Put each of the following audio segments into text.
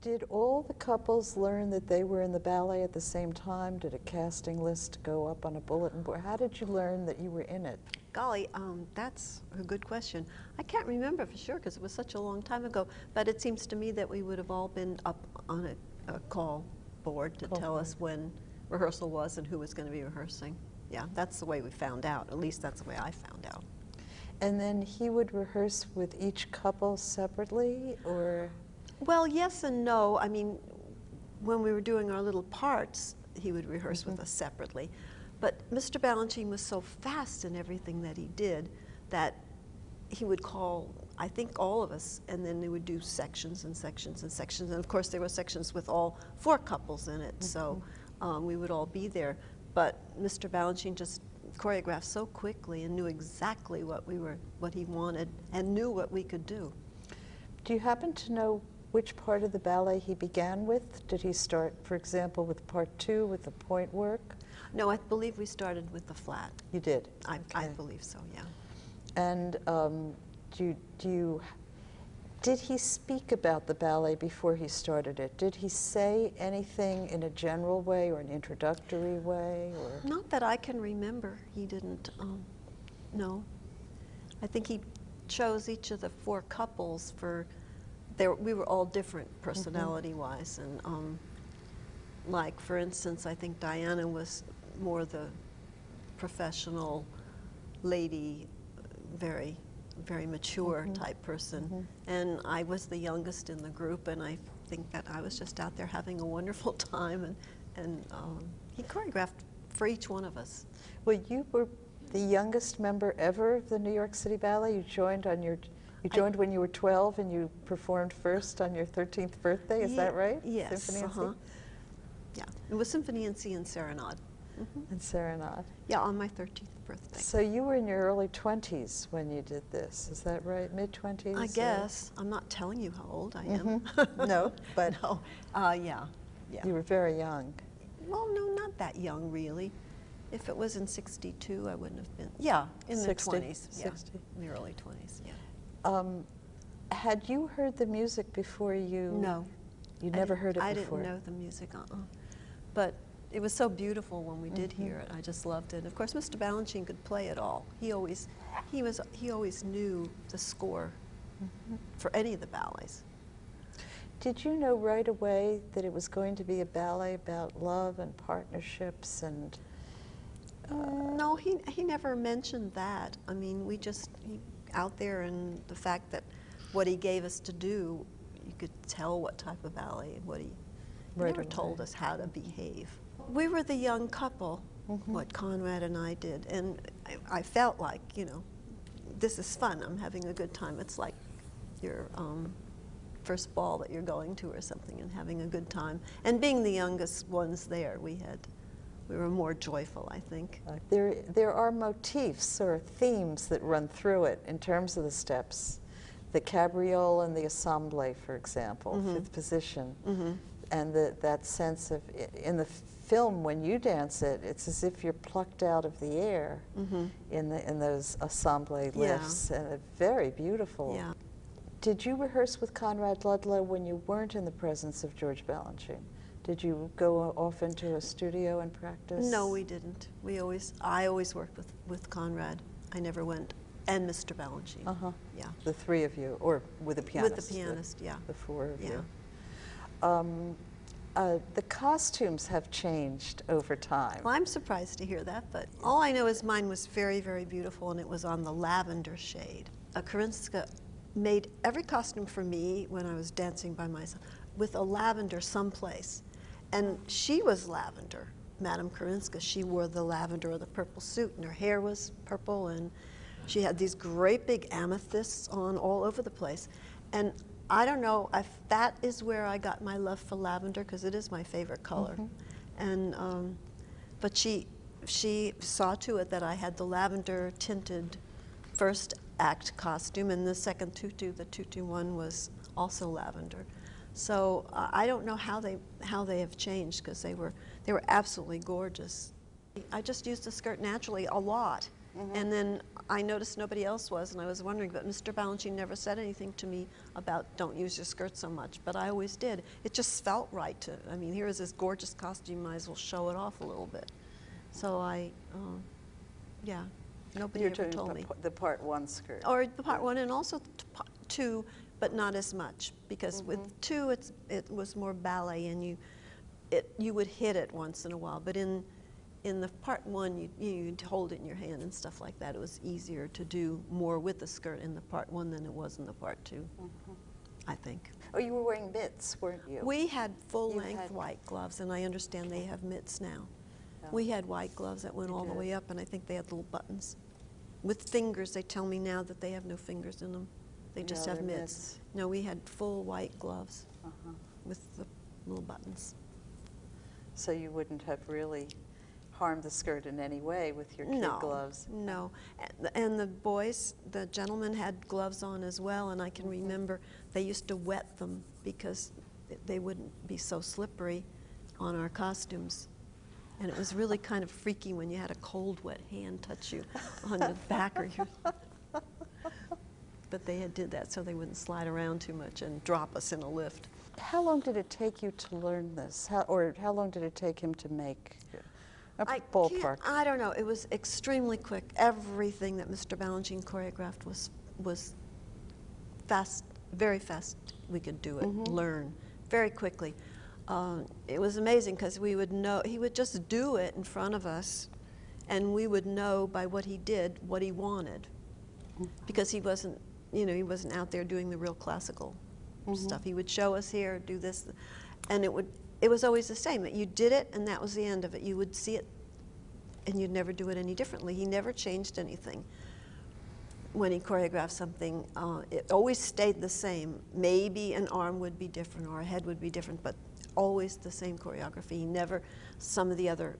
Did all the couples learn that they were in the ballet at the same time? Did a casting list go up on a bulletin board? How did you learn that you were in it? Golly, that's a good question. I can't remember for sure because it was such a long time ago, but it seems to me that we would have all been up on a call board to tell us when rehearsal was and who was going to be rehearsing. Yeah, that's the way we found out. At least that's the way I found out. And then he would rehearse with each couple separately, or? Well, yes and no. I mean, when we were doing our little parts, he would rehearse with us separately. But Mr. Balanchine was so fast in everything that he did that he would call, I think, all of us, and then they would do sections and sections and sections. And of course, there were sections with all 4 couples in it, so we would all be there. But Mr. Balanchine just choreographed so quickly and knew exactly what he wanted and knew what we could do. Do you happen to know which part of the ballet he began with? Did he start, for example, with part 2 with the point work? No, I believe we started with the flat. You did? I believe so, yeah. And did he speak about the ballet before he started it? Did he say anything in a general way or an introductory way? Or? Not that I can remember. He didn't, no. I think he chose each of the 4 couples for, we were all different personality-wise. And like, for instance, I think Diana was more the professional lady, very mature type person. And I was the youngest in the group, and I think that I was just out there having a wonderful time, and he choreographed for each one of us. Well, you were the youngest member ever of the New York City Ballet. You joined when you were 12, and you performed first on your 13th birthday, is that right? Yes. Symphony in C? Yeah, it was Symphony in C and Serenade. And Serenade. Yeah, on my 13th birthday. So you were in your early 20s when you did this, is that right? Mid-20s? I guess. I'm not telling you how old I am. No, but no. Yeah. You were very young. Well, no, not that young, really. If it was in 62, I wouldn't have been. Yeah, in 60, the 20s. 60. Yeah, in the early 20s, yeah. Had you heard the music before you? No. You never heard it before? I didn't know the music, But it was so beautiful when we did hear it. I just loved it. Of course, Mr. Balanchine could play it all. He always knew the score for any of the ballets. Did you know right away that it was going to be a ballet about love and partnerships and? No, he never mentioned that. I mean, we just out there, and the fact that what he gave us to do, you could tell what type of ballet and what he never told us how to behave. We were the young couple, what Conrad and I did, and I felt like, you know, this is fun. I'm having a good time. It's like your first ball that you're going to or something, and having a good time. And being the youngest ones there, we were more joyful, I think. There are motifs or themes that run through it in terms of the steps. The cabriole and the assemblée, for example, fifth position. And that sense of, in the film, when you dance it, it's as if you're plucked out of the air in those assemblée lifts, and very beautiful. Yeah. Did you rehearse with Conrad Ludlow when you weren't in the presence of George Balanchine? Did you go off into a studio and practice? No, we didn't. I always worked with Conrad. I never went, and Mr. Balanchine. Yeah. The 3 of you, or with a pianist? With the pianist, yeah. The 4 of you. The costumes have changed over time. Well, I'm surprised to hear that, but all I know is mine was very, very beautiful, and it was on the lavender shade. Karinska made every costume for me when I was dancing by myself with a lavender someplace. And she was lavender, Madame Karinska. She wore the lavender or the purple suit, and her hair was purple, and she had these great big amethysts on all over the place. And I don't know if that is where I got my love for lavender, because it is my favorite color. And but she saw to it that I had the lavender tinted first act costume, and the second tutu, the tutu one, was also lavender. So I don't know how they have changed, because they were absolutely gorgeous. I just used the skirt naturally a lot. And then I noticed nobody else was, and I was wondering, but Mr. Balanchine never said anything to me about don't use your skirt so much, but I always did. It just felt right to, I mean, here is this gorgeous costume, might as well show it off a little bit. So yeah, nobody You're ever doing told me. the part one skirt. Or the part one, and also two, but not as much, because with two, it was more ballet, and you would hit it once in a while, but in the part one, you'd hold it in your hand and stuff like that. It was easier to do more with the skirt in the part one than it was in the part two, I think. Oh, you were wearing mitts, weren't you? We had full-length white gloves, and I understand they have mitts now. Oh. We had white gloves that went all the way up, and I think they had little buttons. With fingers, they tell me now that they have no fingers in them. They just have mitts. No, we had full white gloves with the little buttons. So you wouldn't have really harmed the skirt in any way with your kid gloves? No, and the boys, the gentlemen had gloves on as well, and I can remember they used to wet them because they wouldn't be so slippery on our costumes. And it was really kind of freaky when you had a cold, wet hand touch you on the back or your... But they did that so they wouldn't slide around too much and drop us in a lift. How long did it take you to learn this? Or how long did it take him to make a ballpark? I don't know. It was extremely quick. Everything that Mr. Balanchine choreographed was fast, very fast. We could do it, learn very quickly. It was amazing because we would know, he would just do it in front of us, and we would know by what he did what he wanted, because he wasn't, you know, he wasn't out there doing the real classical stuff. He would show us here, do this, and it was always the same. You did it, and that was the end of it. You would see it, and you'd never do it any differently. He never changed anything. When he choreographed something, it always stayed the same. Maybe an arm would be different or a head would be different, but always the same choreography. He never, some of the other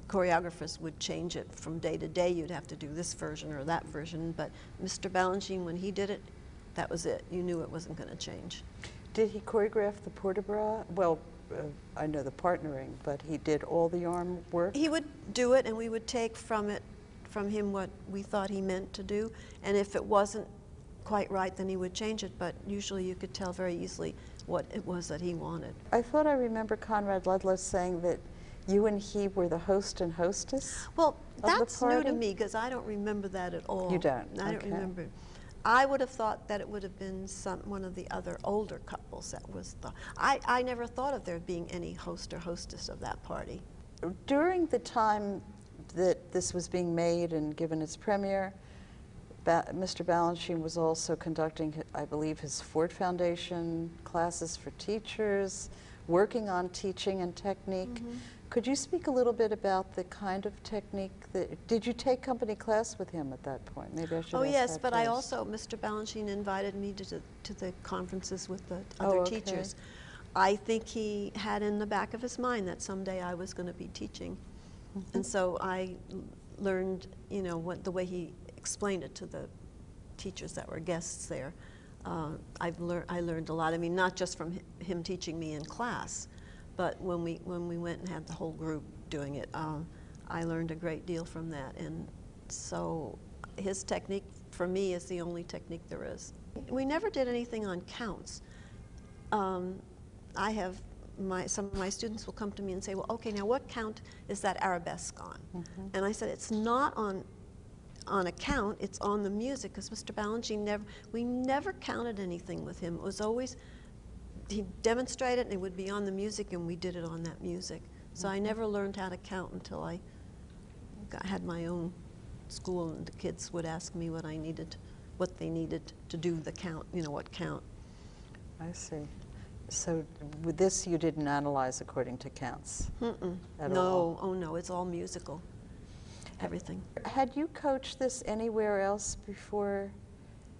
choreographers would change it from day to day. You'd have to do this version or that version, but Mr. Balanchine, when he did it, that was it. You knew it wasn't going to change. Did he choreograph the port-de-bras? Well, I know the partnering, but he did all the arm work? He would do it, and we would take from him what we thought he meant to do, and if it wasn't quite right, then he would change it, but usually you could tell very easily what it was that he wanted. I thought I remember Conrad Ludlow saying that you and he were the host and hostess. Well, of the that's new to party? me, because I don't remember that at all. You don't? I don't remember. I would have thought that it would have been one of the other older couples that was the... I never thought of there being any host or hostess of that party. During the time that this was being made and given its premiere, Mr. Balanchine was also conducting, I believe, his Ford Foundation classes for teachers, working on teaching and technique. Could you speak a little bit about the kind of technique that, did you take company class with him at that point? Maybe I should ask yes, that but first. I also, Mr. Balanchine invited me to the conferences with the other teachers. I think he had in the back of his mind that someday I was going to be teaching. And so I learned, you know, the way he explained it to the teachers that were guests there. I learned a lot. I mean, not just from him teaching me in class, but when we went and had the whole group doing it, I learned a great deal from that. And so his technique, for me, is the only technique there is. We never did anything on counts. Some of my students will come to me and say, well, okay, now what count is that arabesque on? And I said, it's not on a count, it's on the music, because Mr. Balanchine we never counted anything with him. It was always, he demonstrated and it would be on the music, and we did it on that music. So I never learned how to count until I had my own school, and the kids would ask me what they needed to do the count, you know, what count. I see. So with this, you didn't analyze according to counts? At all? Oh no, it's all musical, everything. Had you coached this anywhere else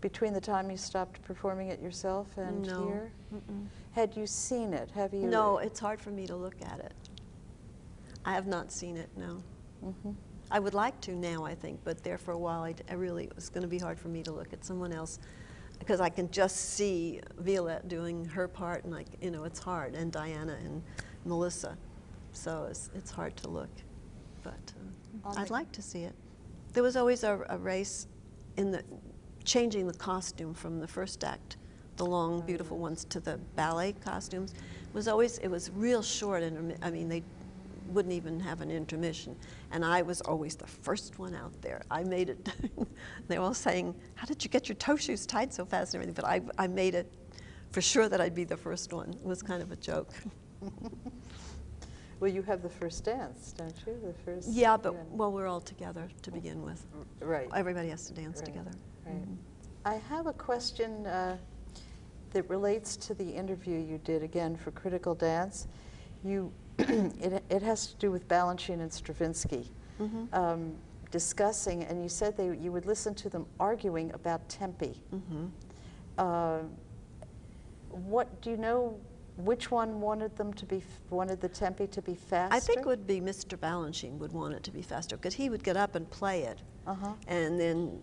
between the time you stopped performing it yourself and here? Had you seen it? Have you? No, it's hard for me to look at it. I have not seen it, no. I would like to now, I think, but there for a while, it was going to be hard for me to look at someone else, because I can just see Violette doing her part, and it's hard, and Diana and Melissa, so it's hard to look. but I'd like to see it. There was always a race in the changing the costume from the first act, the long, beautiful ones, to the ballet costumes. It was real short, and I mean, they wouldn't even have an intermission. And I was always the first one out there. I made it. They were all saying, "How did you get your toe shoes tied so fast?" and everything. But I made it for sure that I'd be the first one. It was kind of a joke. Well, you have the first dance, don't you? The first. Yeah, but well, we're all together to begin with. Right. Everybody has to dance together. Right. I have a question that relates to the interview you did again for Critical Dance. It has to do with Balanchine and Stravinsky discussing, and you said you would listen to them arguing about tempi. What do you know? Which one wanted the tempi to be faster? I think it would be Mr. Balanchine would want it to be faster, because he would get up and play it, and then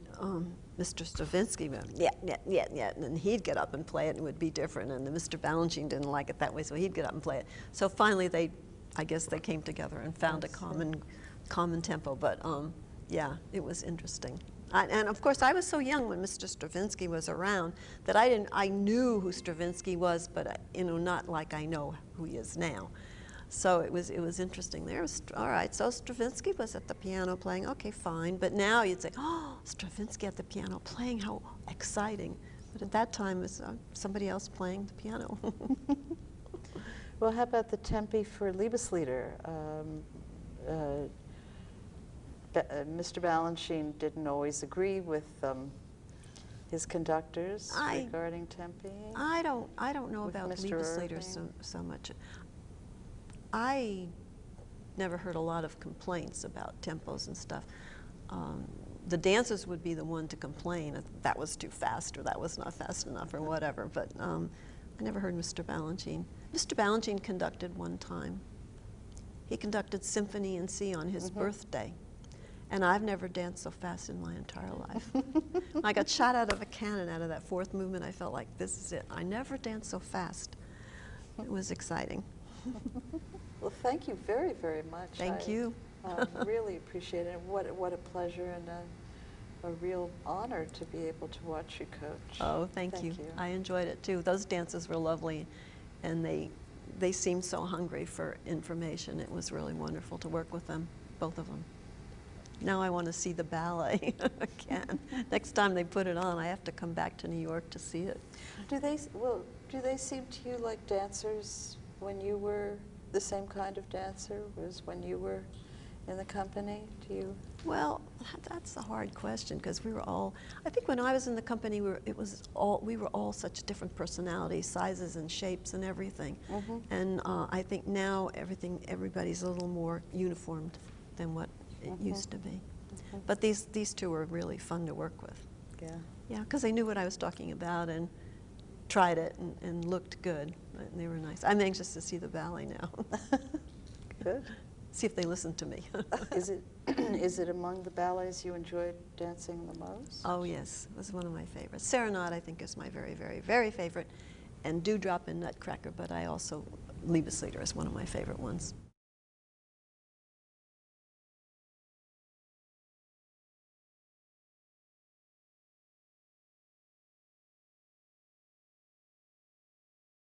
Mr. Stravinsky would, yeah, and then he'd get up and play it, and it would be different, and then Mr. Balanchine didn't like it that way, so he'd get up and play it. So finally I guess they came together and found a common tempo, but yeah, it was interesting. And of course, I was so young when Mr. Stravinsky was around that I knew who Stravinsky was, but not like I know who he is now. So it was interesting. All right, so Stravinsky was at the piano playing, okay, fine. But now you'd say, oh, Stravinsky at the piano playing, how exciting. But at that time, it was somebody else playing the piano. Well, how about the tempi for Liebeslieder? Mr. Balanchine didn't always agree with his conductors regarding tempi. I don't know about Liebeslieder so much. I never heard a lot of complaints about tempos and stuff. The dancers would be the one to complain if that was too fast or that was not fast enough or whatever. But I never heard Mr. Balanchine. Mr. Balanchine conducted one time. He conducted Symphony in C on his birthday. And I've never danced so fast in my entire life. I got shot out of a cannon out of that fourth movement. I felt like, this is it. I never danced so fast. It was exciting. Well, thank you very, very much. Thank you. Really appreciate it. What a pleasure and a real honor to be able to watch you coach. Oh, thank you. I enjoyed it too. Those dances were lovely, and they seemed so hungry for information. It was really wonderful to work with them, both of them. Now I want to see the ballet again. Next time they put it on, I have to come back to New York to see it. Do they seem to you like dancers when you were the same kind of dancer as when you were in the company? Do you? Well, that's a hard question, because we were all, I think when I was in the company, we were all such different personalities, sizes and shapes and everything. And I think now everybody's a little more uniformed than what it used to be. But these two were really fun to work with. Yeah. Yeah, because they knew what I was talking about and tried it and looked good. And they were nice. I'm anxious to see the ballet now. Good. See if they listen to me. Is it among the ballets you enjoyed dancing the most? Oh yes, it was one of my favorites. Serenade, I think, is my very, very, very favorite, and Dewdrop and Nutcracker. But I also Liebeslieder is one of my favorite ones.